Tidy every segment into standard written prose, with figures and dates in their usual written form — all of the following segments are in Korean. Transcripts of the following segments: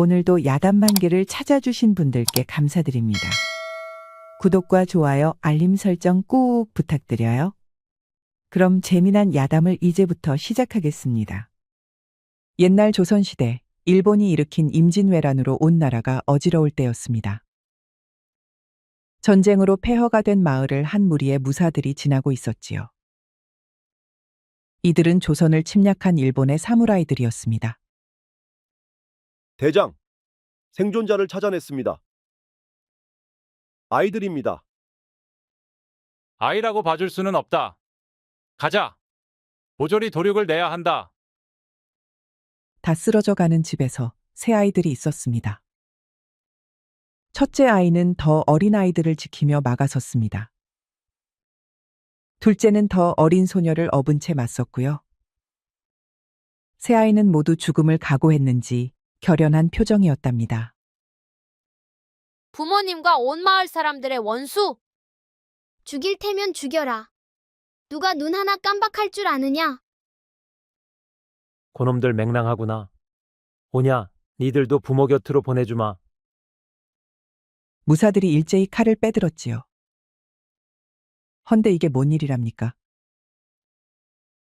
오늘도 야단만개를 찾아주신 분들께 감사드립니다. 구독과 좋아요, 알림 설정 꾹 부탁드려요. 그럼 재미난 야담을 이제부터 시작하겠습니다. 옛날 조선시대, 일본이 일으킨 임진왜란으로 온 나라가 어지러울 때였습니다. 전쟁으로 폐허가 된 마을을 한 무리의 무사들이 지나고 있었지요. 이들은 조선을 침략한 일본의 사무라이들이었습니다. 대장, 생존자를 찾아냈습니다. 아이들입니다. 아이라고 봐줄 수는 없다. 가자. 모조리 도륙을 내야 한다. 다 쓰러져 가는 집에서 세 아이들이 있었습니다. 첫째 아이는 더 어린 아이들을 지키며 막아섰습니다. 둘째는 더 어린 소녀를 업은 채 맞섰고요. 세 아이는 모두 죽음을 각오했는지 결연한 표정이었답니다. 부모님과 온 마을 사람들의 원수! 죽일 테면 죽여라. 누가 눈 하나 깜박할 줄 아느냐? 고놈들 맹랑하구나. 오냐, 니들도 부모 곁으로 보내주마. 무사들이 일제히 칼을 빼들었지요. 헌데 이게 뭔 일이랍니까?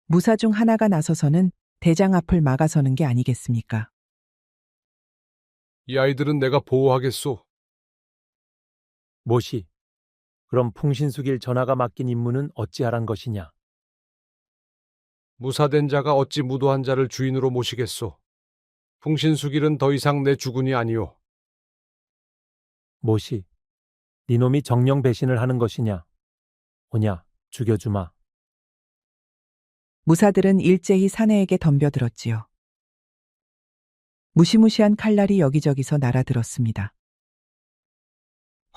무사 중 하나가 나서서는 대장 앞을 막아서는 게 아니겠습니까? 이 아이들은 내가 보호하겠소. 모시, 그럼 풍신수길 전하가 맡긴 임무는 어찌하란 것이냐? 무사된 자가 어찌 무도한 자를 주인으로 모시겠소. 풍신수길은 더 이상 내 주군이 아니오. 모시, 니놈이 정령 배신을 하는 것이냐? 오냐, 죽여주마. 무사들은 일제히 사내에게 덤벼들었지요. 무시무시한 칼날이 여기저기서 날아들었습니다.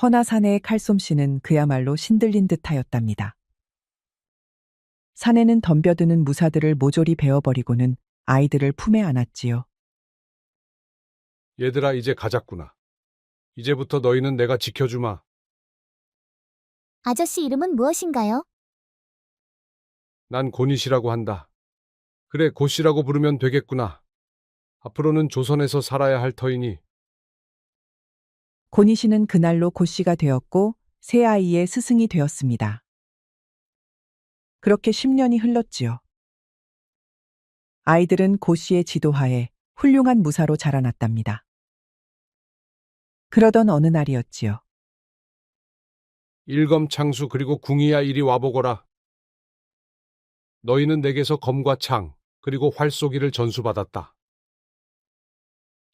허나 사내의 칼솜씨는 그야말로 신들린 듯하였답니다. 사내는 덤벼드는 무사들을 모조리 베어버리고는 아이들을 품에 안았지요. 얘들아, 이제 가자꾸나. 이제부터 너희는 내가 지켜주마. 아저씨 이름은 무엇인가요? 난 고닛이라고 한다. 그래, 고씨라고 부르면 되겠구나. 앞으로는 조선에서 살아야 할 터이니. 고니시는 그날로 고씨가 되었고 세 아이의 스승이 되었습니다. 그렇게 10년이 흘렀지요. 아이들은 고씨의 지도하에 훌륭한 무사로 자라났답니다. 그러던 어느 날이었지요. 일검창수 그리고 궁이야, 이리 와보거라. 너희는 내게서 검과 창 그리고 활 쏘기를 전수받았다.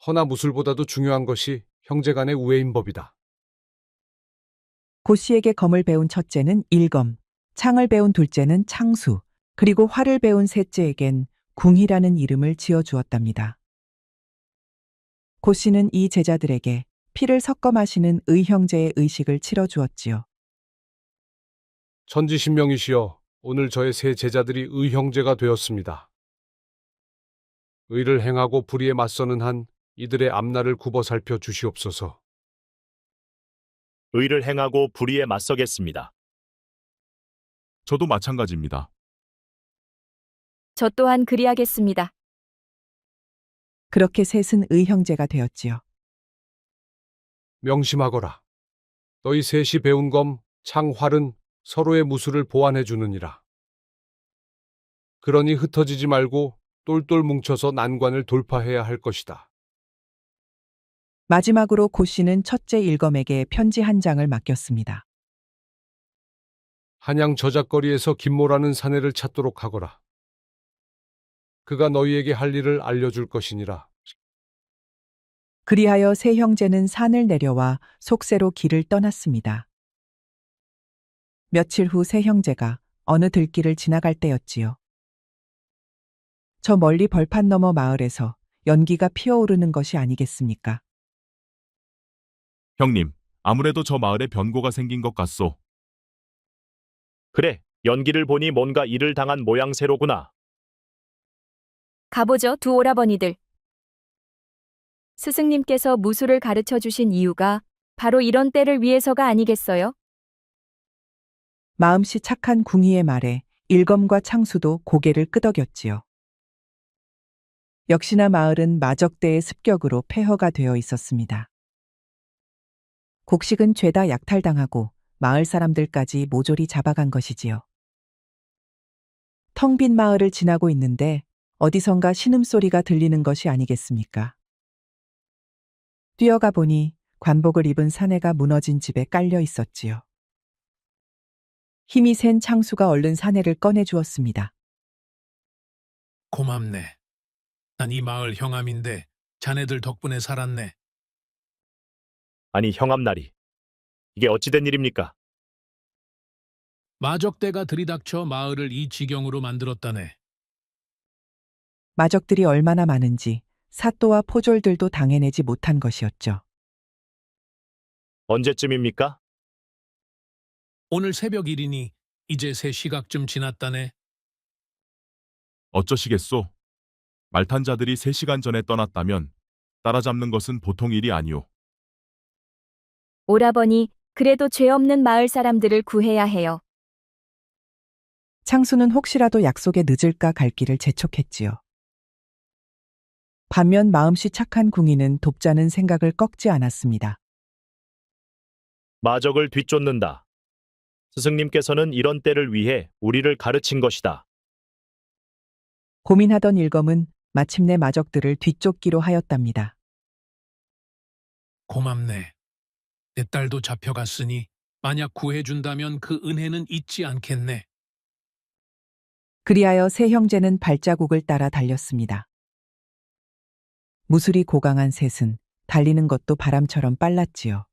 허나 무술보다도 중요한 것이 형제간의 우애인 법이다. 고씨에게 검을 배운 첫째는 일검, 창을 배운 둘째는 창수, 그리고 활을 배운 셋째에겐 궁이라는 이름을 지어주었답니다. 고씨는 이 제자들에게 피를 섞어 마시는 의형제의 의식을 치러주었지요. 천지신명이시여, 오늘 저의 세 제자들이 의형제가 되었습니다. 의를 행하고 불의에 맞서는 한 이들의 앞날을 굽어 살펴 주시옵소서. 의를 행하고 불의에 맞서겠습니다. 저도 마찬가지입니다. 저 또한 그리하겠습니다. 그렇게 셋은 의형제가 되었지요. 명심하거라. 너희 셋이 배운 검, 창, 활은 서로의 무술을 보완해 주느니라. 그러니 흩어지지 말고 똘똘 뭉쳐서 난관을 돌파해야 할 것이다. 마지막으로 고씨는 첫째 일검에게 편지 한 장을 맡겼습니다. 한양 저작거리에서 김모라는 사내를 찾도록 하거라. 그가 너희에게 할 일을 알려줄 것이니라. 그리하여 세 형제는 산을 내려와 속세로 길을 떠났습니다. 며칠 후 세 형제가 어느 들길을 지나갈 때였지요. 저 멀리 벌판 너머 마을에서 연기가 피어오르는 것이 아니겠습니까? 형님, 아무래도 저 마을에 변고가 생긴 것 같소. 그래, 연기를 보니 뭔가 일을 당한 모양새로구나. 가보죠, 두 오라버니들. 스승님께서 무술을 가르쳐 주신 이유가 바로 이런 때를 위해서가 아니겠어요? 마음씨 착한 궁희의 말에 일검과 창수도 고개를 끄덕였지요. 역시나 마을은 마적대의 습격으로 폐허가 되어 있었습니다. 곡식은 죄다 약탈당하고 마을 사람들까지 모조리 잡아간 것이지요. 텅 빈 마을을 지나고 있는데 어디선가 신음소리가 들리는 것이 아니겠습니까? 뛰어가 보니 관복을 입은 사내가 무너진 집에 깔려 있었지요. 힘이 센 창수가 얼른 사내를 꺼내 주었습니다. 고맙네. 난 이 마을 형암인데 자네들 덕분에 살았네. 아니 형암나리. 이게 어찌된 일입니까? 마적대가 들이닥쳐 마을을 이 지경으로 만들었다네. 마적들이 얼마나 많은지 사또와 포졸들도 당해내지 못한 것이었죠. 언제쯤입니까? 오늘 새벽 일이니 이제 3시각쯤 지났다네. 어쩌시겠소? 말탄 자들이 3시간 전에 떠났다면 따라잡는 것은 보통 일이 아니오. 오라버니, 그래도 죄 없는 마을 사람들을 구해야 해요. 창수는 혹시라도 약속에 늦을까 갈 길을 재촉했지요. 반면 마음씨 착한 궁이는 돕자는 생각을 꺾지 않았습니다. 마적을 뒤쫓는다. 스승님께서는 이런 때를 위해 우리를 가르친 것이다. 고민하던 일검은 마침내 마적들을 뒤쫓기로 하였답니다. 고맙네. 내 딸도 잡혀갔으니 만약 구해준다면 그 은혜는 잊지 않겠네. 그리하여 세 형제는 발자국을 따라 달렸습니다. 무술이 고강한 셋은 달리는 것도 바람처럼 빨랐지요.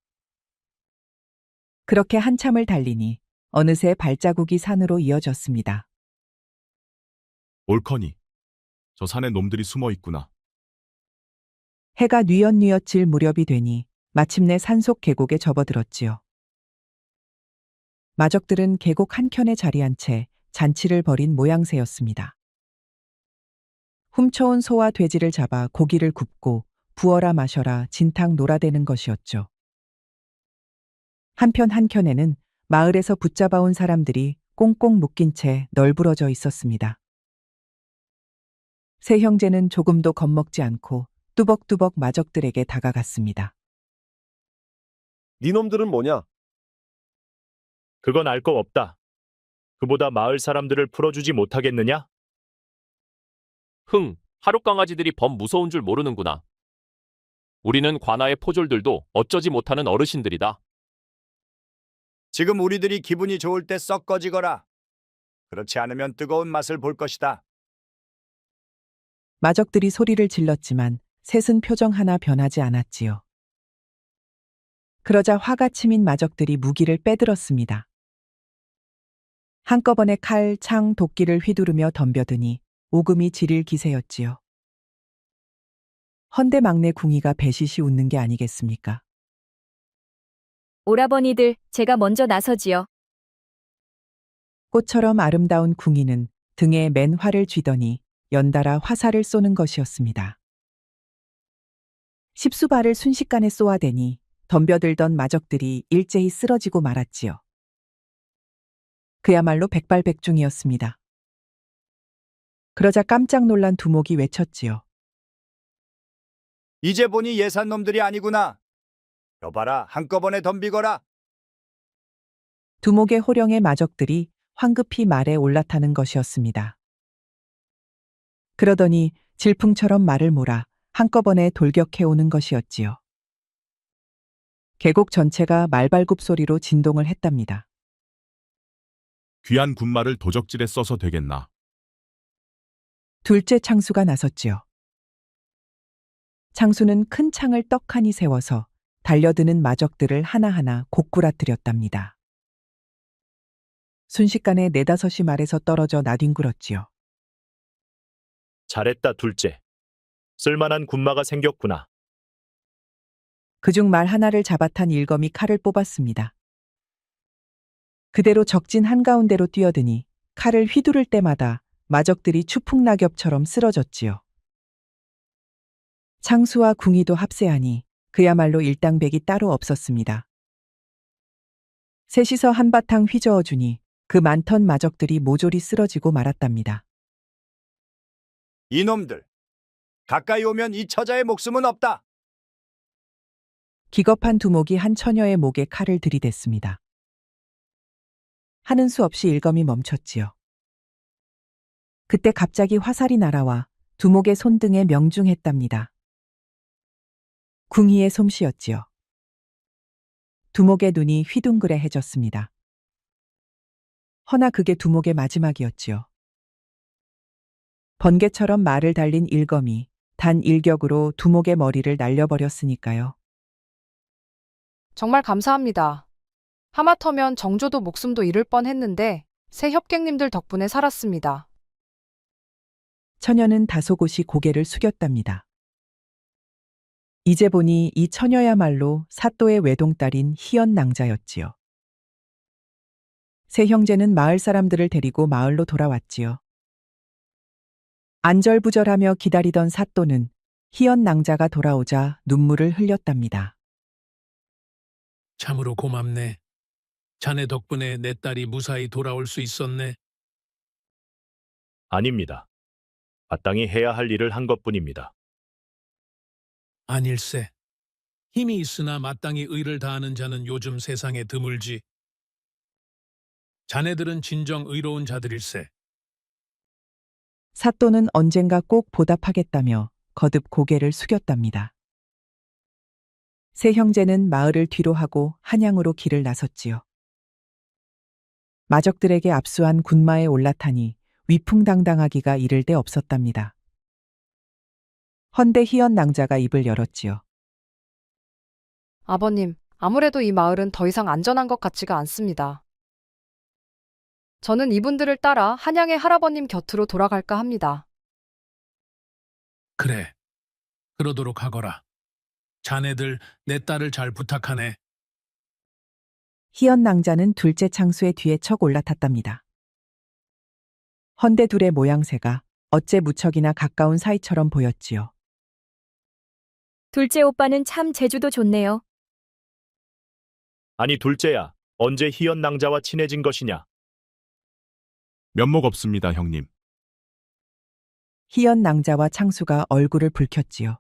그렇게 한참을 달리니 어느새 발자국이 산으로 이어졌습니다. 옳거니. 저 산에 놈들이 숨어 있구나. 해가 뉘엿뉘엿 질 무렵이 되니 마침내 산속 계곡에 접어들었지요. 마적들은 계곡 한켠에 자리한 채 잔치를 벌인 모양새였습니다. 훔쳐온 소와 돼지를 잡아 고기를 굽고 부어라 마셔라 진탕 놀아대는 것이었죠. 한편 한켠에는 마을에서 붙잡아온 사람들이 꽁꽁 묶인 채 널브러져 있었습니다. 세 형제는 조금도 겁먹지 않고 뚜벅뚜벅 마적들에게 다가갔습니다. 니놈들은 뭐냐? 그건 알 거 없다. 그보다 마을 사람들을 풀어주지 못하겠느냐? 하루 강아지들이 범 무서운 줄 모르는구나. 우리는 관아의 포졸들도 어쩌지 못하는 어르신들이다. 지금 우리들이 기분이 좋을 때 썩 꺼지거라. 그렇지 않으면 뜨거운 맛을 볼 것이다. 마적들이 소리를 질렀지만 셋은 표정 하나 변하지 않았지요. 그러자 화가 치민 마적들이 무기를 빼들었습니다. 한꺼번에 칼, 창, 도끼를 휘두르며 덤벼드니 오금이 지릴 기세였지요. 헌데 막내 궁이가 배시시 웃는 게 아니겠습니까? 오라버니들, 제가 먼저 나서지요. 꽃처럼 아름다운 궁이는 등에 맨 활을 쥐더니 연달아 화살을 쏘는 것이었습니다. 10수발을 순식간에 쏘아대니 덤벼들던 마적들이 일제히 쓰러지고 말았지요. 그야말로 백발백중이었습니다. 그러자 깜짝 놀란 두목이 외쳤지요. 이제 보니 예산 놈들이 아니구나. 여봐라, 한꺼번에 덤비거라. 두목의 호령에 마적들이 황급히 말에 올라타는 것이었습니다. 그러더니 질풍처럼 말을 몰아 한꺼번에 돌격해오는 것이었지요. 계곡 전체가 말발굽 소리로 진동을 했답니다. 귀한 군말을 도적질에 써서 되겠나. 둘째 창수가 나섰지요. 창수는 큰 창을 떡하니 세워서 달려드는 마적들을 하나하나 고꾸라뜨렸답니다. 순식간에 네다섯이 말에서 떨어져 나뒹굴었지요. 잘했다 둘째. 쓸만한 군마가 생겼구나. 그중 말 하나를 잡아탄 일검이 칼을 뽑았습니다. 그대로 적진 한가운데로 뛰어드니 칼을 휘두를 때마다 마적들이 추풍낙엽처럼 쓰러졌지요. 창수와 궁이도 합세하니 그야말로 일당백이 따로 없었습니다. 셋이서 한바탕 휘저어주니 그 많던 마적들이 모조리 쓰러지고 말았답니다. 이놈들, 가까이 오면 이 처자의 목숨은 없다. 기겁한 두목이 한 처녀의 목에 칼을 들이댔습니다. 하는 수 없이 일검이 멈췄지요. 그때 갑자기 화살이 날아와 두목의 손등에 명중했답니다. 궁희의 솜씨였지요. 두목의 눈이 휘둥그레해졌습니다. 허나 그게 두목의 마지막이었지요. 번개처럼 말을 달린 일검이 단 일격으로 두목의 머리를 날려버렸으니까요. 정말 감사합니다. 하마터면 정조도 목숨도 잃을 뻔했는데 새 협객님들 덕분에 살았습니다. 처녀는 다소곳이 고개를 숙였답니다. 이제 보니 이 처녀야말로 사또의 외동딸인 희연낭자였지요. 세 형제는 마을 사람들을 데리고 마을로 돌아왔지요. 안절부절하며 기다리던 사또는 희연낭자가 돌아오자 눈물을 흘렸답니다. 참으로 고맙네. 자네 덕분에 내 딸이 무사히 돌아올 수 있었네. 아닙니다. 마땅히 해야 할 일을 한 것뿐입니다. 아닐세. 힘이 있으나 마땅히 의를 다하는 자는 요즘 세상에 드물지. 자네들은 진정 의로운 자들일세. 사또는 언젠가 꼭 보답하겠다며 거듭 고개를 숙였답니다. 세 형제는 마을을 뒤로하고 한양으로 길을 나섰지요. 마적들에게 압수한 군마에 올라타니 위풍당당하기가 이를 데 없었답니다. 헌데 희연낭자가 입을 열었지요. 아버님, 아무래도 이 마을은 더 이상 안전한 것 같지가 않습니다. 저는 이분들을 따라 한양의 할아버님 곁으로 돌아갈까 합니다. 그래. 그러도록 하거라. 자네들 내 딸을 잘 부탁하네. 희연낭자는 둘째 창수의 뒤에 척 올라탔답니다. 헌데 둘의 모양새가 어째 무척이나 가까운 사이처럼 보였지요. 둘째 오빠는 참 제주도 좋네요. 아니 둘째야, 언제 희연 낭자와 친해진 것이냐? 면목 없습니다, 형님. 희연낭자와 창수가 얼굴을 붉혔지요.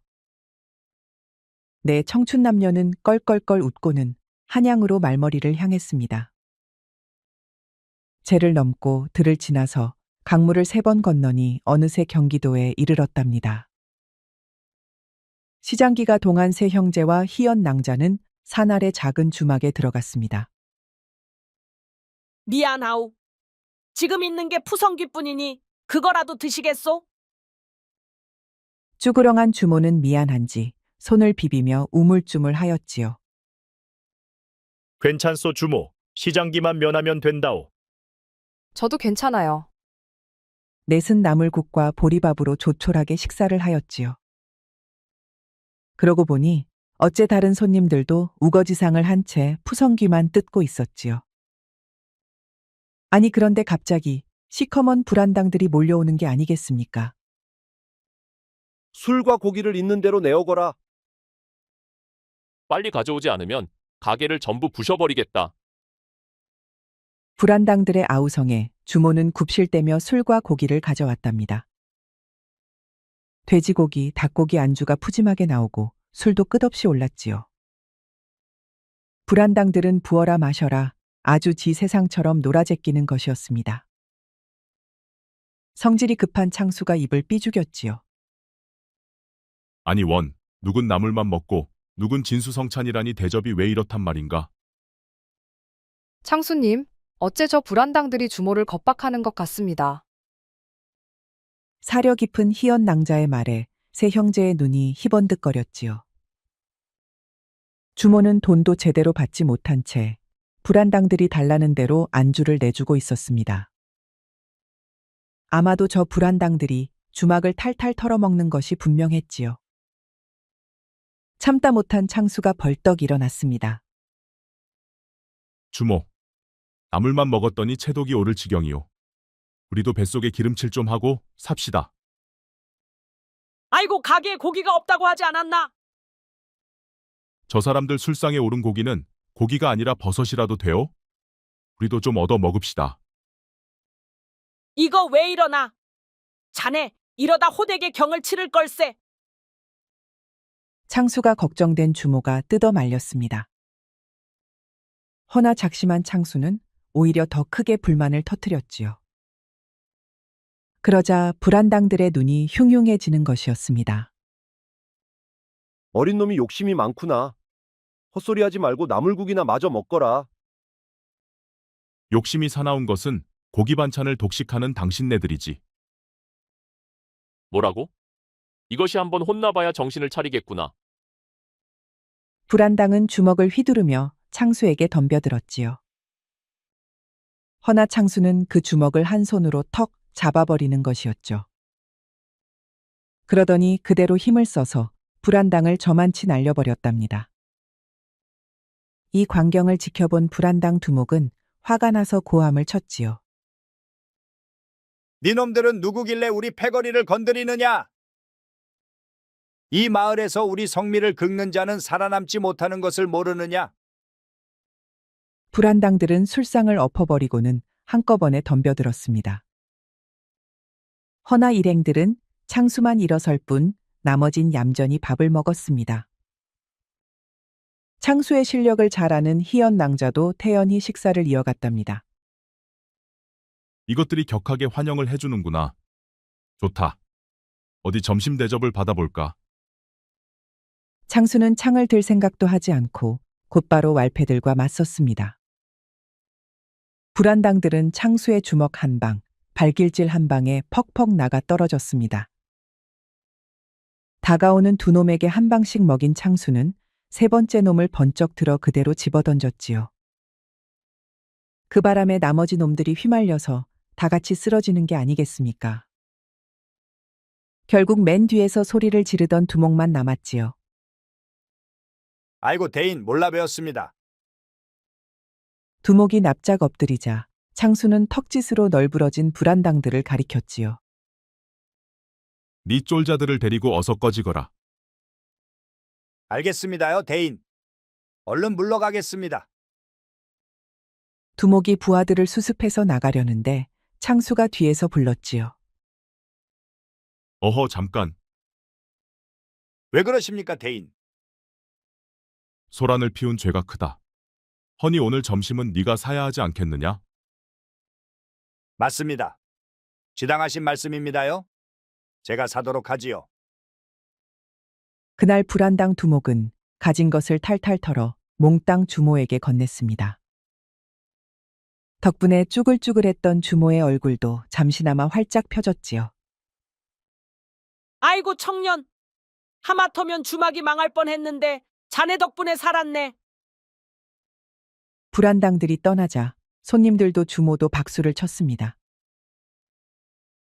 네 청춘 남녀는 껄껄껄 웃고는 한양으로 말머리를 향했습니다. 제를 넘고 들을 지나서 강물을 3번 건너니 어느새 경기도에 이르렀답니다. 시장기가 동안 세 형제와 희연낭자는 산 아래 작은 주막에 들어갔습니다. 미안하오. 지금 있는 게 푸성귀뿐이니 그거라도 드시겠소? 쭈그렁한 주모는 미안한지 손을 비비며 우물쭈물하였지요. 괜찮소 주모. 시장기만 면하면 된다오. 저도 괜찮아요. 넷은 나물국과 보리밥으로 조촐하게 식사를 하였지요. 그러고 보니 어째 다른 손님들도 우거지상을 한 채 푸성귀만 뜯고 있었지요. 아니 그런데 갑자기 시커먼 불안당들이 몰려오는 게 아니겠습니까? 술과 고기를 있는 대로 내어거라. 빨리 가져오지 않으면 가게를 전부 부셔버리겠다. 불안당들의 아우성에 주모는 굽실대며 술과 고기를 가져왔답니다. 돼지고기, 닭고기 안주가 푸짐하게 나오고 술도 끝없이 올랐지요. 불안당들은 부어라 마셔라 아주 지 세상처럼 놀아제끼는 것이었습니다. 성질이 급한 창수가 입을 삐죽였지요. 아니 원, 누군 나물만 먹고 누군 진수성찬이라니 대접이 왜 이렇단 말인가? 창수님, 어째 저 불안당들이 주모를 겁박하는 것 같습니다. 사려 깊은 희연낭자의 말에 세 형제의 눈이 희번득거렸지요. 주모는 돈도 제대로 받지 못한 채 불안당들이 달라는 대로 안주를 내주고 있었습니다. 아마도 저 불안당들이 주막을 탈탈 털어먹는 것이 분명했지요. 참다 못한 창수가 벌떡 일어났습니다. 주모, 나물만 먹었더니 체독이 오를 지경이오. 우리도 뱃속에 기름칠 좀 하고 삽시다. 아이고 가게에 고기가 없다고 하지 않았나? 저 사람들 술상에 오른 고기는 고기가 아니라 버섯이라도 돼요? 우리도 좀 얻어 먹읍시다. 이거 왜 이러나? 자네 이러다 호되게 경을 치를 걸세. 창수가 걱정된 주모가 뜯어 말렸습니다. 허나 작심한 창수는 오히려 더 크게 불만을 터뜨렸지요. 그러자 불안당들의 눈이 흉흉해지는 것이었습니다. 어린 놈이 욕심이 많구나. 헛소리하지 말고 나물국이나 마저 먹거라. 욕심이 사나운 것은 고기 반찬을 독식하는 당신네들이지. 뭐라고? 이것이 한번 혼나봐야 정신을 차리겠구나. 불안당은 주먹을 휘두르며 창수에게 덤벼들었지요. 허나 창수는 그 주먹을 한 손으로 턱 잡아버리는 것이었죠. 그러더니 그대로 힘을 써서 불안당을 저만치 날려버렸답니다. 이 광경을 지켜본 불안당 두목은 화가 나서 고함을 쳤지요. 니놈들은 누구길래 우리 패거리를 건드리느냐? 이 마을에서 우리 성미를 긁는 자는 살아남지 못하는 것을 모르느냐? 불안당들은 술상을 엎어버리고는 한꺼번에 덤벼들었습니다. 허나 일행들은 창수만 일어설 뿐 나머진 얌전히 밥을 먹었습니다. 창수의 실력을 잘 아는 희연 낭자도 태연히 식사를 이어갔답니다. 이것들이 격하게 환영을 해주는구나. 좋다. 어디 점심 대접을 받아볼까? 창수는 창을 들 생각도 하지 않고 곧바로 말패들과 맞섰습니다. 불안당들은 창수의 주먹 한 방, 발길질 한 방에 퍽퍽 나가 떨어졌습니다. 다가오는 두 놈에게 한 방씩 먹인 창수는 세 번째 놈을 번쩍 들어 그대로 집어던졌지요. 그 바람에 나머지 놈들이 휘말려서 다 같이 쓰러지는 게 아니겠습니까? 결국 맨 뒤에서 소리를 지르던 두목만 남았지요. 아이고 대인 몰라 배웠습니다. 두목이 납작 엎드리자 창수는 턱짓으로 널브러진 불안당들을 가리켰지요. 네 쫄자들을 데리고 어서 꺼지거라. 알겠습니다요 대인. 얼른 물러가겠습니다. 두목이 부하들을 수습해서 나가려는데 창수가 뒤에서 불렀지요. 어허 잠깐. 왜 그러십니까 대인? 소란을 피운 죄가 크다. 허니 오늘 점심은 네가 사야 하지 않겠느냐? 맞습니다. 지당하신 말씀입니다요. 제가 사도록 하지요. 그날 불안당 두목은 가진 것을 탈탈 털어 몽땅 주모에게 건넸습니다. 덕분에 쭈글쭈글했던 주모의 얼굴도 잠시나마 활짝 펴졌지요. 아이고 청년. 하마터면 주막이 망할 뻔했는데 자네 덕분에 살았네. 불안당들이 떠나자 손님들도 주모도 박수를 쳤습니다.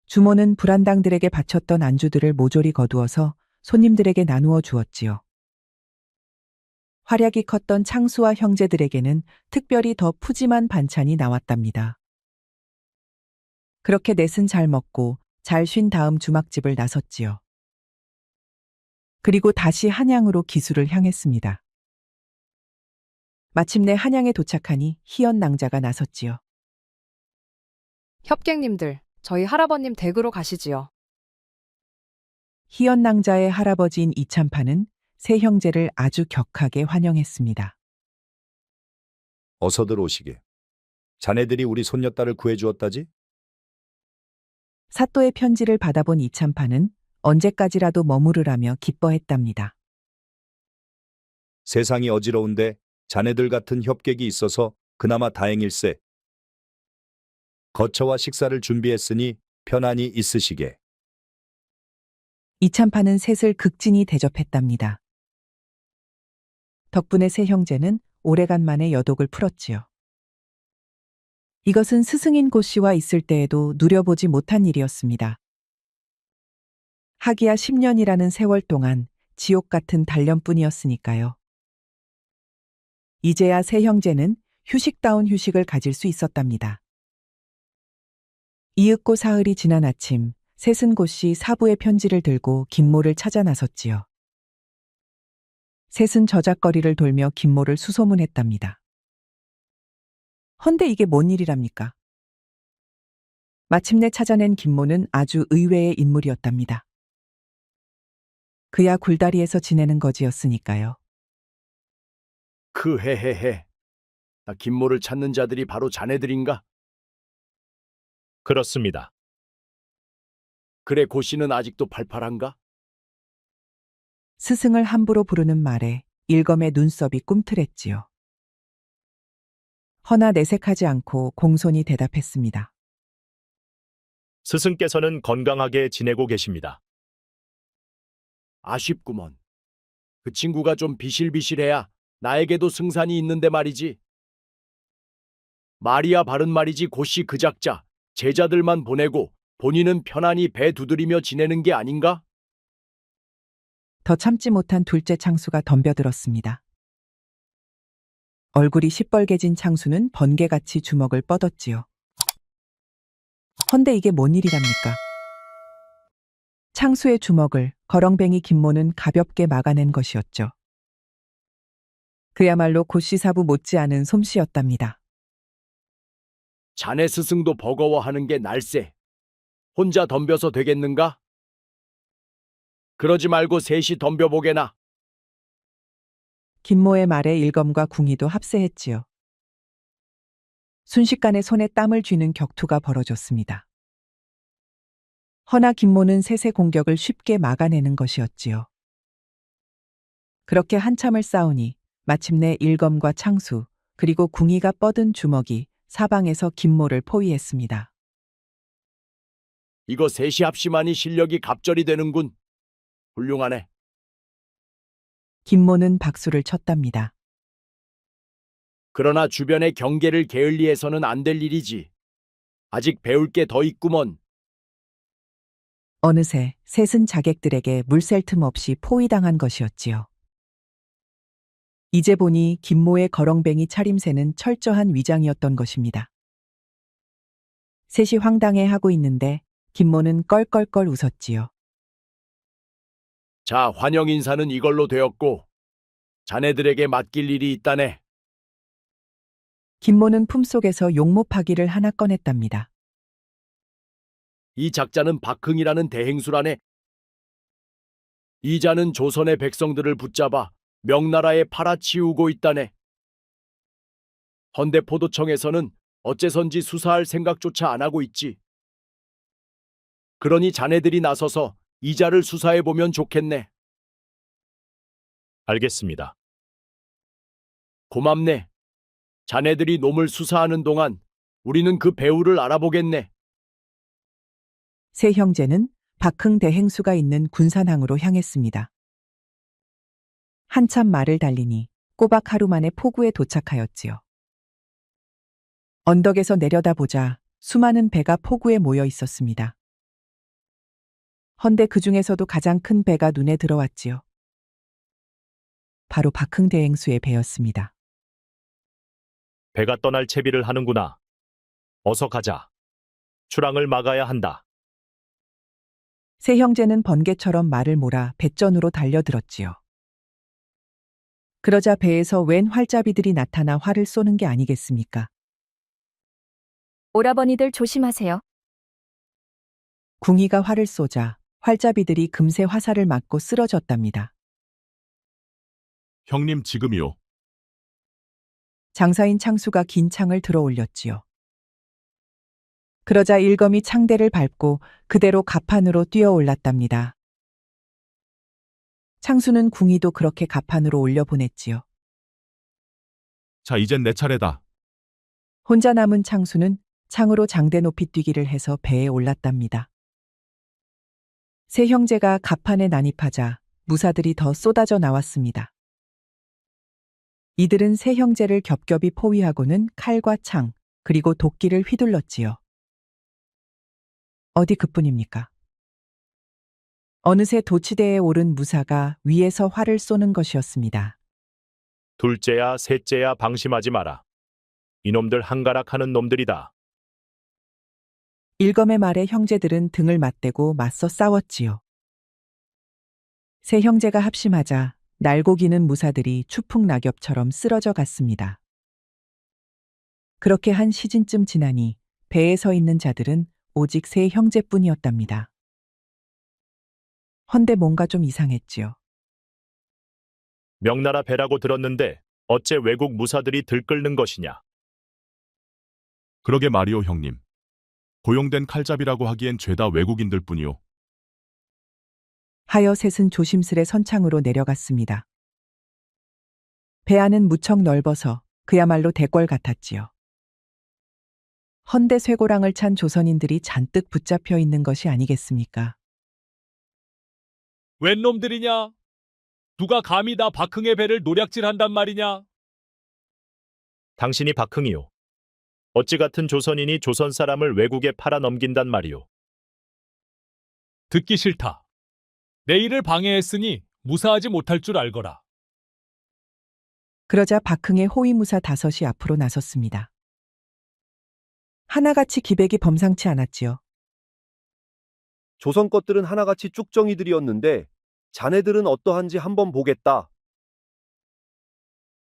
주모는 불안당들에게 바쳤던 안주들을 모조리 거두어서 손님들에게 나누어 주었지요. 활약이 컸던 창수와 형제들에게는 특별히 더 푸짐한 반찬이 나왔답니다. 그렇게 넷은 잘 먹고 잘 쉰 다음 주막집을 나섰지요. 그리고 다시 한양으로 기수를 향했습니다. 마침내 한양에 도착하니 희연 낭자가 나섰지요. 협객님들, 저희 할아버님 댁으로 가시지요. 희연 낭자의 할아버지인 이참파는 세 형제를 아주 격하게 환영했습니다. 어서들 오시게. 자네들이 우리 손녀딸을 구해주었다지? 사또의 편지를 받아본 이참파는 언제까지라도 머무르라며 기뻐했답니다. 세상이 어지러운데 자네들 같은 협객이 있어서 그나마 다행일세. 거처와 식사를 준비했으니 편안히 있으시게. 이참파는 셋을 극진히 대접했답니다. 덕분에 세 형제는 오래간만에 여독을 풀었지요. 이것은 스승인 고씨와 있을 때에도 누려보지 못한 일이었습니다. 하기야 10년이라는 세월 동안 지옥 같은 단련뿐이었으니까요. 이제야 세 형제는 휴식다운 휴식을 가질 수 있었답니다. 이윽고 사흘이 지난 아침, 셋은 고씨 사부의 편지를 들고 김모를 찾아 나섰지요. 셋은 저작거리를 돌며 김모를 수소문했답니다. 헌데 이게 뭔 일이랍니까? 마침내 찾아낸 김모는 아주 의외의 인물이었답니다. 그야 굴다리에서 지내는 거지였으니까요. 헤헤헤. 나 김모를 찾는 자들이 바로 자네들인가? 그렇습니다. 그래 고씨는 아직도 팔팔한가? 스승을 함부로 부르는 말에 일검의 눈썹이 꿈틀했지요. 허나 내색하지 않고 공손히 대답했습니다. 스승께서는 건강하게 지내고 계십니다. 아쉽구먼. 그 친구가 좀 비실비실해야 나에게도 승산이 있는데 말이지. 말이야 바른 말이지 고씨 그 작자 제자들만 보내고 본인은 편안히 배 두드리며 지내는 게 아닌가? 더 참지 못한 둘째 창수가 덤벼들었습니다. 얼굴이 시뻘개진 창수는 번개같이 주먹을 뻗었지요. 헌데 이게 뭔 일이랍니까? 창수의 주먹을 거렁뱅이 김모는 가볍게 막아낸 것이었죠. 그야말로 고씨사부 못지않은 솜씨였답니다. 자네 스승도 버거워하는 게 날세. 혼자 덤벼서 되겠는가? 그러지 말고 셋이 덤벼보게나. 김모의 말에 일검과 궁이도 합세했지요. 순식간에 손에 땀을 쥐는 격투가 벌어졌습니다. 허나 김모는 셋의 공격을 쉽게 막아내는 것이었지요. 그렇게 한참을 싸우니 마침내 일검과 창수 그리고 궁이가 뻗은 주먹이 사방에서 김모를 포위했습니다. 이거 셋이 합심하니 실력이 갑절이 되는군. 훌륭하네. 김모는 박수를 쳤답니다. 그러나 주변의 경계를 게을리해서는 안 될 일이지. 아직 배울 게 더 있구먼. 어느새 셋은 자객들에게 물샐 틈 없이 포위당한 것이었지요. 이제 보니 김모의 거렁뱅이 차림새는 철저한 위장이었던 것입니다. 셋이 황당해하고 있는데 김모는 껄껄껄 웃었지요. 자, 환영 인사는 이걸로 되었고 자네들에게 맡길 일이 있다네. 김모는 품속에서 용모파기를 하나 꺼냈답니다. 이 작자는 박흥이라는 대행수라네. 이 자는 조선의 백성들을 붙잡아 명나라에 팔아치우고 있다네. 헌데 포도청에서는 어째선지 수사할 생각조차 안 하고 있지. 그러니 자네들이 나서서 이 자를 수사해보면 좋겠네. 알겠습니다. 고맙네. 자네들이 놈을 수사하는 동안 우리는 그 배우를 알아보겠네. 세 형제는 박흥 대행수가 있는 군산항으로 향했습니다. 한참 말을 달리니 꼬박 하루 만에 포구에 도착하였지요. 언덕에서 내려다보자 수많은 배가 포구에 모여 있었습니다. 헌데 그 중에서도 가장 큰 배가 눈에 들어왔지요. 바로 박흥 대행수의 배였습니다. 배가 떠날 채비를 하는구나. 어서 가자. 출항을 막아야 한다. 세 형제는 번개처럼 말을 몰아 뱃전으로 달려들었지요. 그러자 배에서 웬 활잡이들이 나타나 활을 쏘는 게 아니겠습니까? 오라버니들 조심하세요. 궁이가 활을 쏘자 활잡이들이 금세 화살을 맞고 쓰러졌답니다. 형님 지금이요. 장사인 창수가 긴 창을 들어 올렸지요. 그러자 일검이 창대를 밟고 그대로 갑판으로 뛰어 올랐답니다. 창수는 궁이도 그렇게 갑판으로 올려보냈지요. 자, 이젠 내 차례다. 혼자 남은 창수는 창으로 장대 높이 뛰기를 해서 배에 올랐답니다. 세 형제가 갑판에 난입하자 무사들이 더 쏟아져 나왔습니다. 이들은 세 형제를 겹겹이 포위하고는 칼과 창, 그리고 도끼를 휘둘렀지요. 어디 그뿐입니까? 어느새 도치대에 오른 무사가 위에서 활을 쏘는 것이었습니다. 둘째야, 셋째야 방심하지 마라. 이놈들 한가락하는 놈들이다. 일검의 말에 형제들은 등을 맞대고 맞서 싸웠지요. 세 형제가 합심하자 날고 기는 무사들이 추풍 낙엽처럼 쓰러져 갔습니다. 그렇게 한 시즌쯤 지나니 배에 서 있는 자들은 오직 세 형제뿐이었답니다. 헌데 뭔가 좀 이상했지요. 명나라 배라고 들었는데 어째 외국 무사들이 들끓는 것이냐? 그러게 말이오 형님. 고용된 칼잡이라고 하기엔 죄다 외국인들 뿐이오. 하여 셋은 조심스레 선창으로 내려갔습니다. 배 안은 무척 넓어서 그야말로 대궐 같았지요. 헌데 쇠고랑을 찬 조선인들이 잔뜩 붙잡혀 있는 것이 아니겠습니까? 웬 놈들이냐? 누가 감히 나 박흥의 배를 노략질한단 말이냐? 당신이 박흥이요. 어찌 같은 조선인이 조선 사람을 외국에 팔아 넘긴단 말이오. 듣기 싫다. 내 일을 방해했으니 무사하지 못할 줄 알거라. 그러자 박흥의 호위무사 5이 앞으로 나섰습니다. 하나같이 기백이 범상치 않았지요. 조선 것들은 하나같이 쭉정이들이었는데 자네들은 어떠한지 한번 보겠다.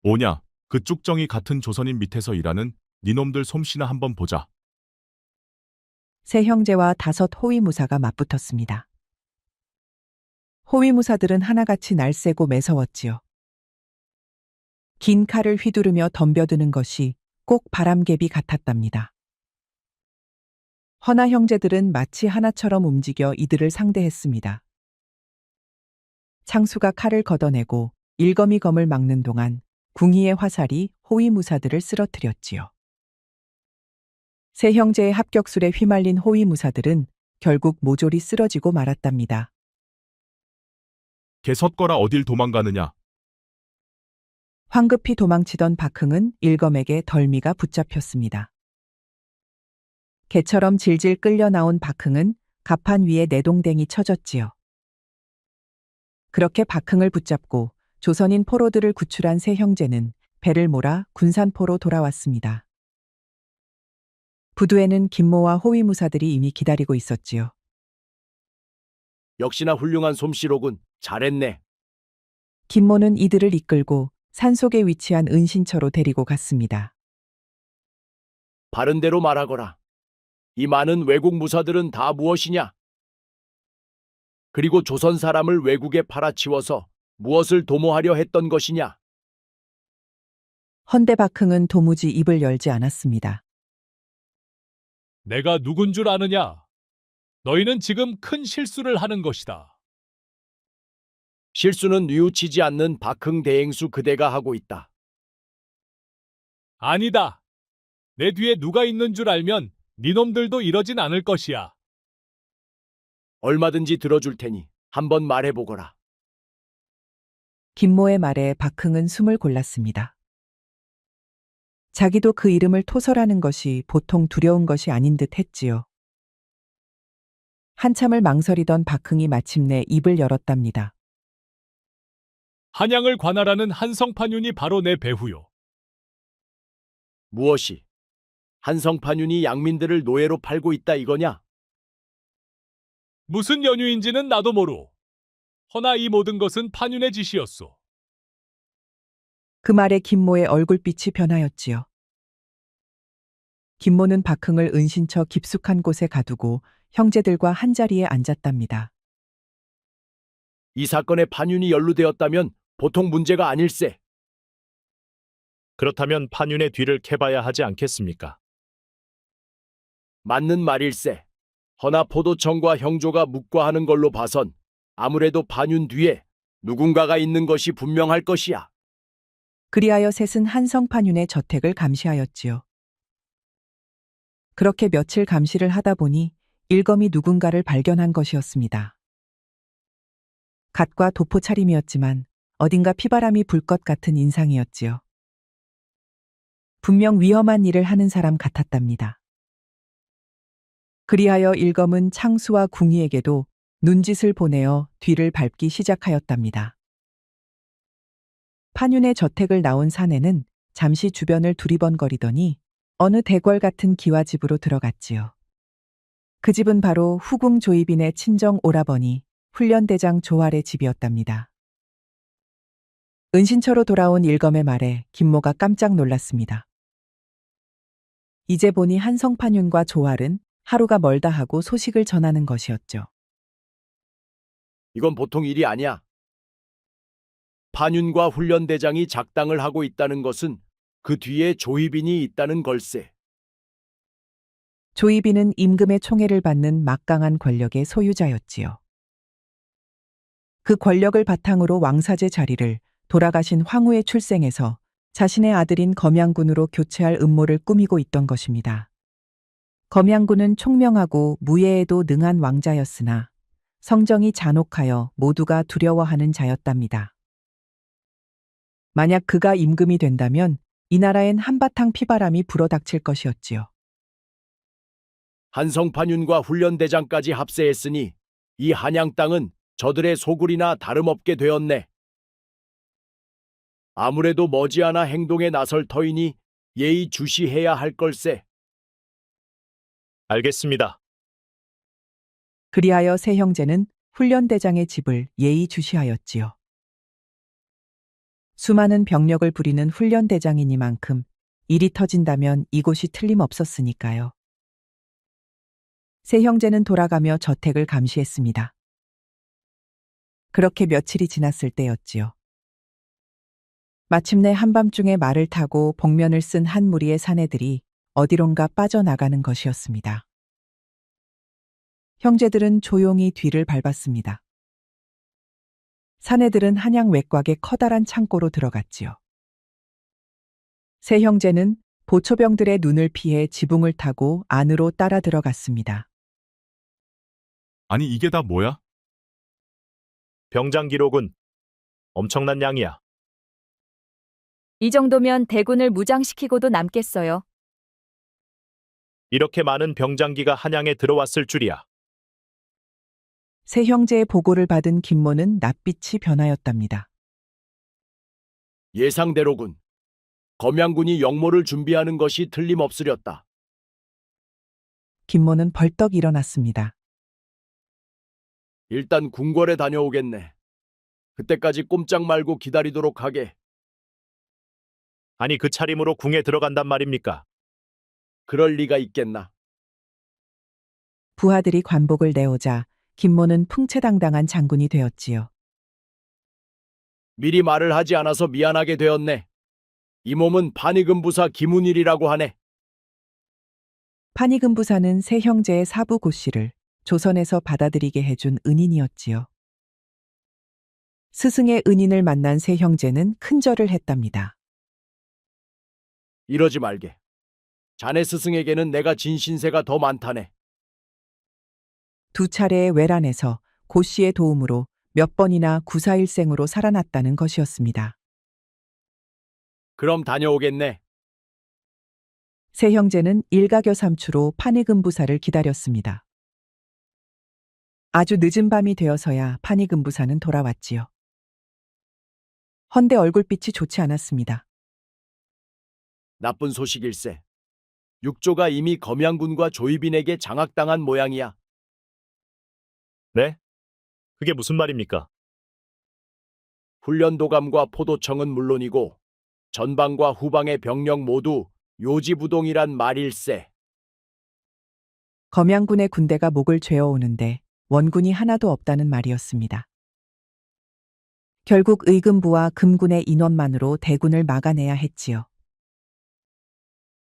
오냐, 그 쭉정이 같은 조선인 밑에서 일하는 니놈들 솜씨나 한번 보자. 세 형제와 5 호위무사가 맞붙었습니다. 호위무사들은 하나같이 날쌔고 매서웠지요. 긴 칼을 휘두르며 덤벼드는 것이 꼭 바람개비 같았답니다. 허나 형제들은 마치 하나처럼 움직여 이들을 상대했습니다. 창수가 칼을 걷어내고 일검이 검을 막는 동안 궁희의 화살이 호위무사들을 쓰러뜨렸지요. 세 형제의 합격술에 휘말린 호위무사들은 결국 모조리 쓰러지고 말았답니다. 개섰거라 어딜 도망가느냐. 황급히 도망치던 박흥은 일검에게 덜미가 붙잡혔습니다. 개처럼 질질 끌려 나온 박흥은 갑판 위에 내동댕이 쳐졌지요. 그렇게 박흥을 붙잡고 조선인 포로들을 구출한 세 형제는 배를 몰아 군산포로 돌아왔습니다. 부두에는 김모와 호위무사들이 이미 기다리고 있었지요. 역시나 훌륭한 솜씨로군. 잘했네. 김모는 이들을 이끌고 산속에 위치한 은신처로 데리고 갔습니다. 바른 대로 말하거라. 이 많은 외국 무사들은 다 무엇이냐? 그리고 조선 사람을 외국에 팔아치워서 무엇을 도모하려 했던 것이냐? 헌데 박흥은 도무지 입을 열지 않았습니다. 내가 누군 줄 아느냐? 너희는 지금 큰 실수를 하는 것이다. 실수는 뉘우치지 않는 박흥 대행수 그대가 하고 있다. 아니다. 내 뒤에 누가 있는 줄 알면 니놈들도 이러진 않을 것이야. 얼마든지 들어줄 테니 한번 말해보거라. 김모의 말에 박흥은 숨을 골랐습니다. 자기도 그 이름을 토설하는 것이 보통 두려운 것이 아닌 듯 했지요. 한참을 망설이던 박흥이 마침내 입을 열었답니다. 한양을 관할하는 한성판윤이 바로 내 배후요. 무엇이? 한성판윤이 양민들을 노예로 팔고 있다 이거냐? 무슨 연유인지는 나도 모르. 허나 이 모든 것은 판윤의 짓이었소. 그 말에 김모의 얼굴빛이 변하였지요. 김모는 박흥을 은신처 깊숙한 곳에 가두고 형제들과 한자리에 앉았답니다. 이 사건에 판윤이 연루되었다면 보통 문제가 아닐세. 그렇다면 판윤의 뒤를 캐봐야 하지 않겠습니까? 맞는 말일세. 허나 포도청과 형조가 묵과하는 걸로 봐선 아무래도 판윤 뒤에 누군가가 있는 것이 분명할 것이야. 그리하여 셋은 한성판윤의 저택을 감시하였지요. 그렇게 며칠 감시를 하다 보니 일검이 누군가를 발견한 것이었습니다. 갓과 도포 차림이었지만 어딘가 피바람이 불 것 같은 인상이었지요. 분명 위험한 일을 하는 사람 같았답니다. 그리하여 일검은 창수와 궁희에게도 눈짓을 보내어 뒤를 밟기 시작하였답니다. 판윤의 저택을 나온 사내는 잠시 주변을 두리번거리더니 어느 대궐 같은 기와집으로 들어갔지요. 그 집은 바로 후궁 조이빈의 친정 오라버니 훈련대장 조활의 집이었답니다. 은신처로 돌아온 일검의 말에 김모가 깜짝 놀랐습니다. 이제 보니 한성판윤과 조활은 하루가 멀다 하고 소식을 전하는 것이었죠. 이건 보통 일이 아니야. 판윤과 훈련대장이 작당을 하고 있다는 것은 그 뒤에 조희빈이 있다는 걸세. 조이빈은 임금의 총애를 받는 막강한 권력의 소유자였지요. 그 권력을 바탕으로 왕사제 자리를 돌아가신 황후의 출생에서 자신의 아들인 검양군으로 교체할 음모를 꾸미고 있던 것입니다. 검양군은 총명하고 무예에도 능한 왕자였으나 성정이 잔혹하여 모두가 두려워하는 자였답니다. 만약 그가 임금이 된다면 이 나라엔 한바탕 피바람이 불어닥칠 것이었지요. 한성판윤과 훈련대장까지 합세했으니 이 한양 땅은 저들의 소굴이나 다름없게 되었네. 아무래도 머지않아 행동에 나설 터이니 예의 주시해야 할 걸세. 알겠습니다. 그리하여 세 형제는 훈련대장의 집을 예의주시하였지요. 수많은 병력을 부리는 훈련대장이니만큼 일이 터진다면 이곳이 틀림없었으니까요. 세 형제는 돌아가며 저택을 감시했습니다. 그렇게 며칠이 지났을 때였지요. 마침내 한밤중에 말을 타고 복면을 쓴 한 무리의 사내들이 어디론가 빠져나가는 것이었습니다. 형제들은 조용히 뒤를 밟았습니다. 사내들은 한양 외곽의 커다란 창고로 들어갔지요. 세 형제는 보초병들의 눈을 피해 지붕을 타고 안으로 따라 들어갔습니다. 아니 이게 다 뭐야? 병장 기록은 엄청난 양이야. 이 정도면 대군을 무장시키고도 남겠어요. 이렇게 많은 병장기가 한양에 들어왔을 줄이야. 세 형제의 보고를 받은 김모는 낯빛이 변하였답니다. 예상대로군. 검양군이 역모를 준비하는 것이 틀림없으렸다. 김모는 벌떡 일어났습니다. 일단 궁궐에 다녀오겠네. 그때까지 꼼짝 말고 기다리도록 하게. 아니 그 차림으로 궁에 들어간단 말입니까? 그럴 리가 있겠나. 부하들이 관복을 내오자 김모는 풍채당당한 장군이 되었지요. 미리 말을 하지 않아서 미안하게 되었네. 이 몸은 판의금부사 김운일이라고 하네. 판의금부사는 세 형제의 사부 고씨를 조선에서 받아들이게 해준 은인이었지요. 스승의 은인을 만난 세 형제는 큰절을 했답니다. 이러지 말게. 자네 스승에게는 내가 진 신세가 더 많다네. 두 차례의 외란에서 고씨의 도움으로 몇 번이나 구사일생으로 살아났다는 것이었습니다. 그럼 다녀오겠네. 세 형제는 일가교삼추로 판의금부사를 기다렸습니다. 아주 늦은 밤이 되어서야 판의금부사는 돌아왔지요. 헌데 얼굴빛이 좋지 않았습니다. 나쁜 소식일세. 육조가 이미 검양군과 조이빈에게 장악당한 모양이야. 네? 그게 무슨 말입니까? 훈련도감과 포도청은 물론이고 전방과 후방의 병력 모두 요지부동이란 말일세. 검양군의 군대가 목을 죄어오는데 원군이 하나도 없다는 말이었습니다. 결국 의금부와 금군의 인원만으로 대군을 막아내야 했지요.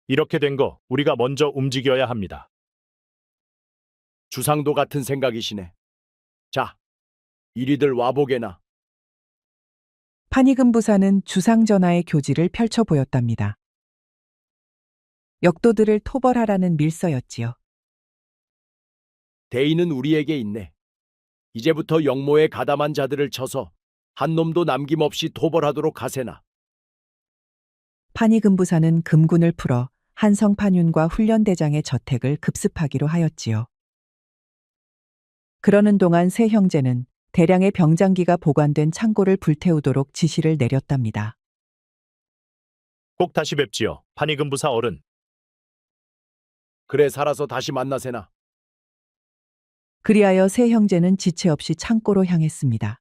이렇게 된 거 우리가 먼저 움직여야 합니다. 주상도 같은 생각이시네. 자, 이리들 와보게나. 판의금부사는 주상전하의 교지를 펼쳐 보였답니다. 역도들을 토벌하라는 밀서였지요. 대의는 우리에게 있네. 이제부터 역모에 가담한 자들을 쳐서 한 놈도 남김없이 토벌하도록 하세나. 판의금부사는 금군을 풀어 한성판윤과 훈련대장의 저택을 급습하기로 하였지요. 그러는 동안 세 형제는 대량의 병장기가 보관된 창고를 불태우도록 지시를 내렸답니다. 꼭 다시 뵙지요, 판의금부사 어른. 그래 살아서 다시 만나세나. 그리하여 세 형제는 지체 없이 창고로 향했습니다.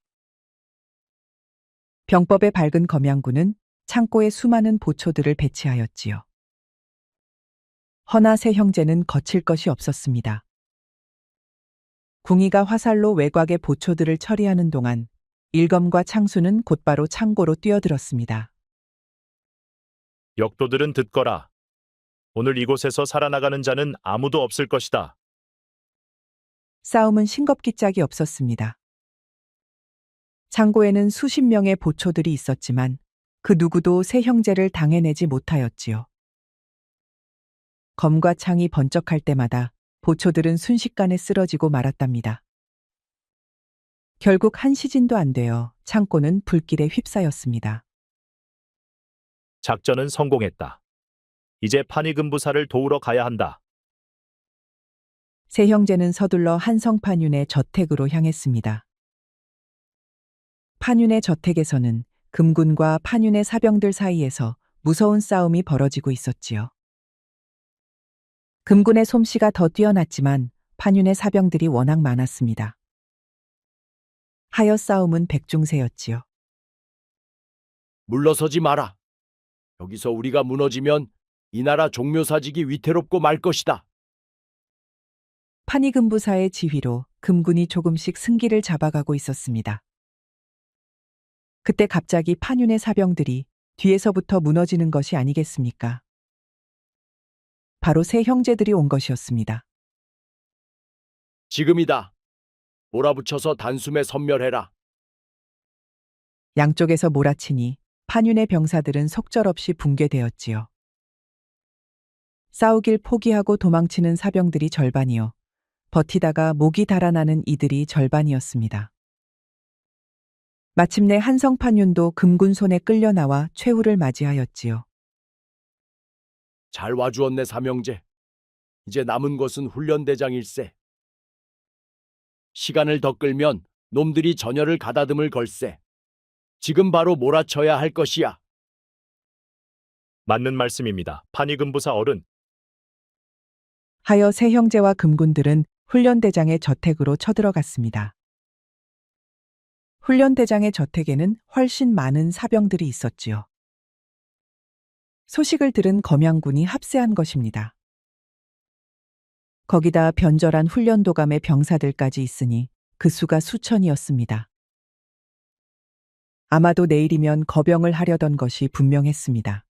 병법에 밝은 검양군은 창고에 수많은 보초들을 배치하였지요. 허나 세 형제는 거칠 것이 없었습니다. 궁이가 화살로 외곽의 보초들을 처리하는 동안 일검과 창수는 곧바로 창고로 뛰어들었습니다. 역도들은 듣거라. 오늘 이곳에서 살아나가는 자는 아무도 없을 것이다. 싸움은 싱겁기 짝이 없었습니다. 창고에는 수십 명의 보초들이 있었지만 그 누구도 세 형제를 당해내지 못하였지요. 검과 창이 번쩍할 때마다 보초들은 순식간에 쓰러지고 말았답니다. 결국 한 시진도 안 되어 창고는 불길에 휩싸였습니다. 작전은 성공했다. 이제 판이금부사를 도우러 가야 한다. 세 형제는 서둘러 한성판윤의 저택으로 향했습니다. 판윤의 저택에서는 금군과 판윤의 사병들 사이에서 무서운 싸움이 벌어지고 있었지요. 금군의 솜씨가 더 뛰어났지만 판윤의 사병들이 워낙 많았습니다. 하여 싸움은 백중세였지요. 물러서지 마라. 여기서 우리가 무너지면 이 나라 종묘사직이 위태롭고 말 것이다. 판이금부사의 지휘로 금군이 조금씩 승기를 잡아가고 있었습니다. 그때 갑자기 판윤의 사병들이 뒤에서부터 무너지는 것이 아니겠습니까? 바로 세 형제들이 온 것이었습니다. 지금이다. 몰아붙여서 단숨에 섬멸해라. 양쪽에서 몰아치니 판윤의 병사들은 속절없이 붕괴되었지요. 싸우길 포기하고 도망치는 사병들이 절반이요. 버티다가 목이 달아나는 이들이 절반이었습니다. 마침내 한성판윤도 금군 손에 끌려 나와 최후를 맞이하였지요. 잘 와주었네, 삼형제. 이제 남은 것은 훈련대장일세. 시간을 더 끌면 놈들이 전열을 가다듬을 걸세. 지금 바로 몰아쳐야 할 것이야. 맞는 말씀입니다. 판이금부사 어른. 하여 세 형제와 금군들은 훈련대장의 저택으로 쳐들어갔습니다. 훈련대장의 저택에는 훨씬 많은 사병들이 있었지요. 소식을 들은 검양군이 합세한 것입니다. 거기다 변절한 훈련도감의 병사들까지 있으니 그 수가 수천이었습니다. 아마도 내일이면 거병을 하려던 것이 분명했습니다.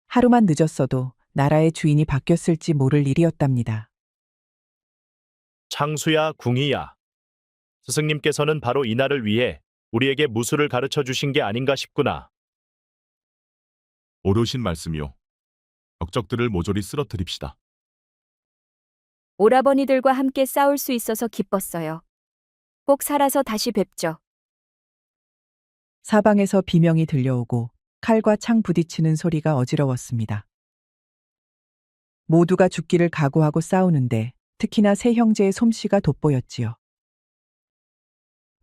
하루만 늦었어도 나라의 주인이 바뀌었을지 모를 일이었답니다. 창수야, 궁이야. 스승님께서는 바로 이날을 위해 우리에게 무술을 가르쳐 주신 게 아닌가 싶구나. 옳으신 말씀이요. 적적들을 모조리 쓰러뜨립시다. 오라버니들과 함께 싸울 수 있어서 기뻤어요. 꼭 살아서 다시 뵙죠. 사방에서 비명이 들려오고 칼과 창 부딪히는 소리가 어지러웠습니다. 모두가 죽기를 각오하고 싸우는데 특히나 세 형제의 솜씨가 돋보였지요.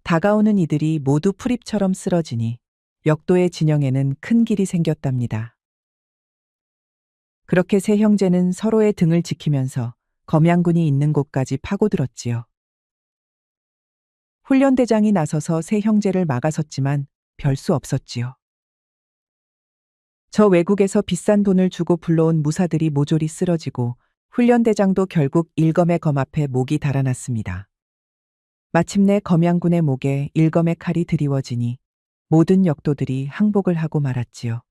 다가오는 이들이 모두 풀잎처럼 쓰러지니 역도의 진영에는 큰 길이 생겼답니다. 그렇게 세 형제는 서로의 등을 지키면서 검양군이 있는 곳까지 파고들었지요. 훈련대장이 나서서 세 형제를 막아섰지만 별 수 없었지요. 저 외국에서 비싼 돈을 주고 불러온 무사들이 모조리 쓰러지고 훈련대장도 결국 일검의 검 앞에 목이 달아났습니다. 마침내 검양군의 목에 일검의 칼이 드리워지니 모든 역도들이 항복을 하고 말았지요.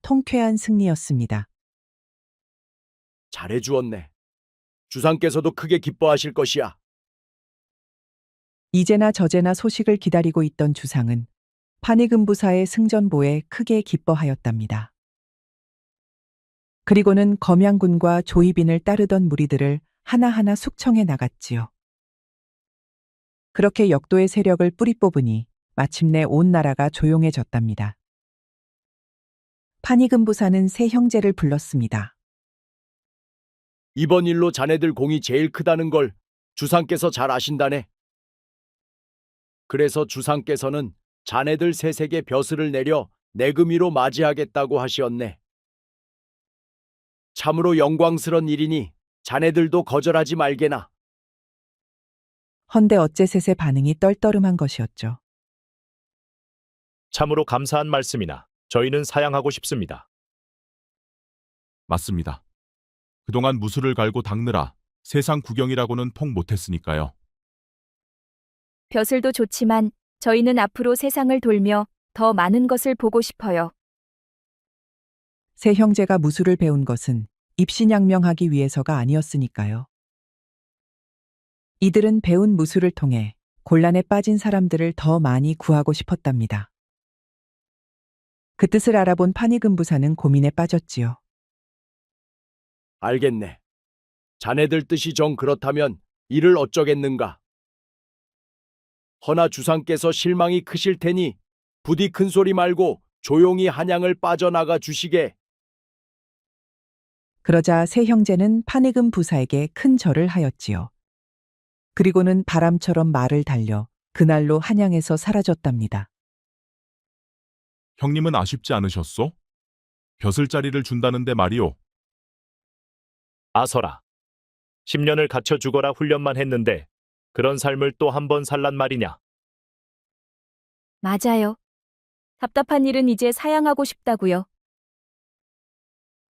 통쾌한 승리였습니다. 잘해주었네. 주상께서도 크게 기뻐하실 것이야. 이제나 저제나 소식을 기다리고 있던 주상은 판이금부사의 승전보에 크게 기뻐하였답니다. 그리고는 검양군과 조이빈을 따르던 무리들을 하나하나 숙청해 나갔지요. 그렇게 역도의 세력을 뿌리 뽑으니 마침내 온 나라가 조용해졌답니다. 판이금부사는 세 형제를 불렀습니다. 이번 일로 자네들 공이 제일 크다는 걸 주상께서 잘 아신다네. 그래서 주상께서는 자네들 셋에게 벼슬을 내려 내금위로 맞이하겠다고 하시었네. 참으로 영광스런 일이니 자네들도 거절하지 말게나. 헌데 어째 셋의 반응이 떨떠름한 것이었죠. 참으로 감사한 말씀이나 저희는 사양하고 싶습니다. 맞습니다. 그동안 무술을 갈고 닦느라 세상 구경이라고는 통 못했으니까요. 벼슬도 좋지만 저희는 앞으로 세상을 돌며 더 많은 것을 보고 싶어요. 세 형제가 무술을 배운 것은 입신양명하기 위해서가 아니었으니까요. 이들은 배운 무술을 통해 곤란에 빠진 사람들을 더 많이 구하고 싶었답니다. 그 뜻을 알아본 파니금부사는 고민에 빠졌지요. 알겠네. 자네들 뜻이 정 그렇다면 이를 어쩌겠는가? 허나 주상께서 실망이 크실 테니 부디 큰 소리 말고 조용히 한양을 빠져나가 주시게. 그러자 세 형제는 파니금 부사에게 큰 절을 하였지요. 그리고는 바람처럼 말을 달려 그날로 한양에서 사라졌답니다. 형님은 아쉽지 않으셨소? 벼슬자리를 준다는데 말이오. 아서라. 10년을 갇혀 죽어라 훈련만 했는데 그런 삶을 또 한 번 살란 말이냐? 맞아요. 답답한 일은 이제 사양하고 싶다고요.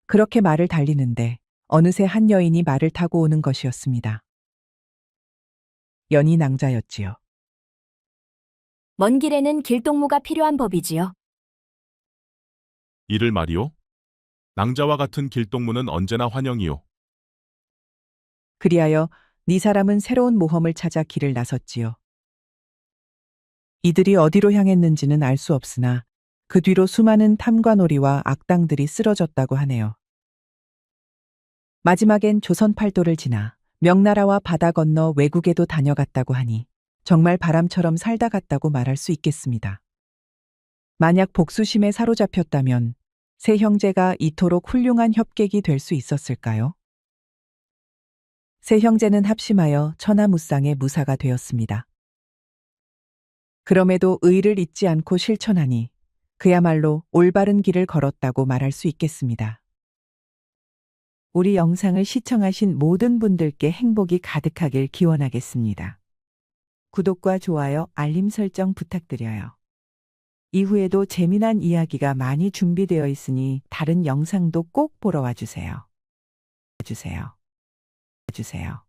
그렇게 말을 달리는데 어느새 한 여인이 말을 타고 오는 것이었습니다. 연희 낭자였지요. 먼 길에는 길동무가 필요한 법이지요. 이를 말이오. 낭자와 같은 길동무는 언제나 환영이오. 그리하여 네 사람은 새로운 모험을 찾아 길을 나섰지요. 이들이 어디로 향했는지는 알 수 없으나 그 뒤로 수많은 탐관오리와 악당들이 쓰러졌다고 하네요. 마지막엔 조선 팔도를 지나 명나라와 바다 건너 외국에도 다녀갔다고 하니 정말 바람처럼 살다 갔다고 말할 수 있겠습니다. 만약 복수심에 사로잡혔다면 세 형제가 이토록 훌륭한 협객이 될 수 있었을까요? 세 형제는 합심하여 천하무쌍의 무사가 되었습니다. 그럼에도 의를 잊지 않고 실천하니 그야말로 올바른 길을 걸었다고 말할 수 있겠습니다. 우리 영상을 시청하신 모든 분들께 행복이 가득하길 기원하겠습니다. 구독과 좋아요, 알림 설정 부탁드려요. 이후에도 재미난 이야기가 많이 준비되어 있으니 다른 영상도 꼭 보러 와주세요. 주세요.